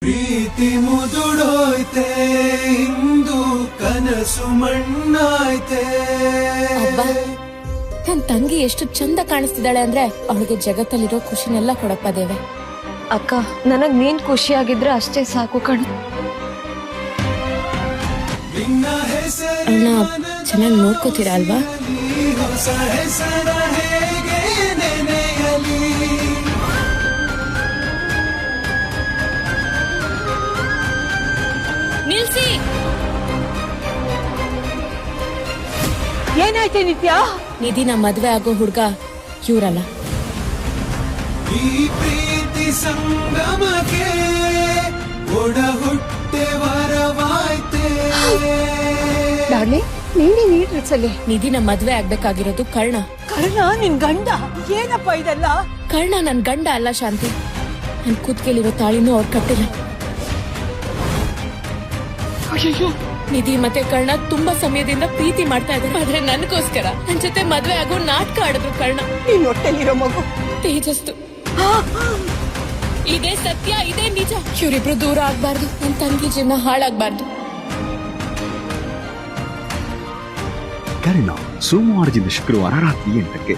ಪ್ರೀತಿ ಮುದುಡೋಯ್ತೆ ಇಂದು ಕನಸು ಮಣ್ಣಾಯ್ತೆ. ನನ್ ತಂಗಿ ಎಷ್ಟು ಚಂದ ಕಾಣಿಸ್ತಿದ್ದಾಳೆ ಅಂದ್ರೆ ಅವಳಿಗೆ ಜಗತ್ತಲ್ಲಿರೋ ಖುಷಿನೆಲ್ಲ ಕೊಡಪ್ಪ ದೇವೆ. ಅಕ್ಕ, ನನಗ್ ನೀನ್ ಖುಷಿಯಾಗಿದ್ರೆ ಅಷ್ಟೇ ಸಾಕು ಕಣ್. ಅವನ್ನ ಚೆನ್ನಾಗಿ ನೋಡ್ಕೋತೀರಾ ಅಲ್ವಾ? ಹೊಸ ಹೆಸರ ಹೇಗೆ ನೆನೆಯಲಿ. ನಿಲ್ಸಿ. ಏನಾಯ್ತೆ ನಿತ್ಯ? ನಿಧಿನ ಮದ್ವೆ ಆಗೋ ಹುಡ್ಗ ಇವ್ರಲ್ಲ. ಈ ಪ್ರೀತಿ ಸಂಗಮಕ್ಕೆ ಒಡ ಹುಟ್ಟೆ ವರವಾಯ್ತೆ. ಡಾರ್ಲಿಂಗ್, ನೀನೇ ಡ್ರೆಸ್ಸಲ್ಲಿ. ನಿಧಿನ ಮದ್ವೆ ಆಗ್ಬೇಕಾಗಿರೋದು ಕರ್ಣ. ಕರ್ಣ ನಿನ್ ಗಂಡ? ಏನಪ್ಪ ಇದೆಲ್ಲ? ಕರ್ಣ ನನ್ ಗಂಡ ಅಲ್ಲ ಶಾಂತಿ. ನನ್ ಕೂತ್ಕೆಲಿರೋ ತಾಳಿನೂ ಅವ್ರು ಕಟ್ಟಿಲ್ಲ. ಅಯ್ಯೋ, ನಿಧಿ ಮತ್ತೆ ಕರ್ಣ ತುಂಬಾ ಸಮಯದಿಂದ ಪ್ರೀತಿ ಮಾಡ್ತಾ ಇದ್ದಾರೆ. ಆದ್ರೆ ನನ್ಗೋಸ್ಕರ ನನ್ ಜೊತೆ ಮದ್ವೆ ಆಗೋ ನಾಟಕ ಆಡಿದ್ರು ಕರ್ಣ. ನೀನ್ ಹೊಟ್ಟೆಲಿರೋ ಮಗು ತೇಜಸ್ತು. ಇದೇ ಸತ್ಯ, ಇದೇ ನಿಜ. ಇವರಿಬ್ರು ದೂರ ಆಗ್ಬಾರ್ದು, ನನ್ ತಂಗಿ ಜೀವನ ಹಾಳಾಗ್ಬಾರ್ದು. ಕರ್ಣ ಸೋಮವಾರದಿಂದ ಶುಕ್ರವಾರ ರಾತ್ರಿ 8ಕ್ಕೆ.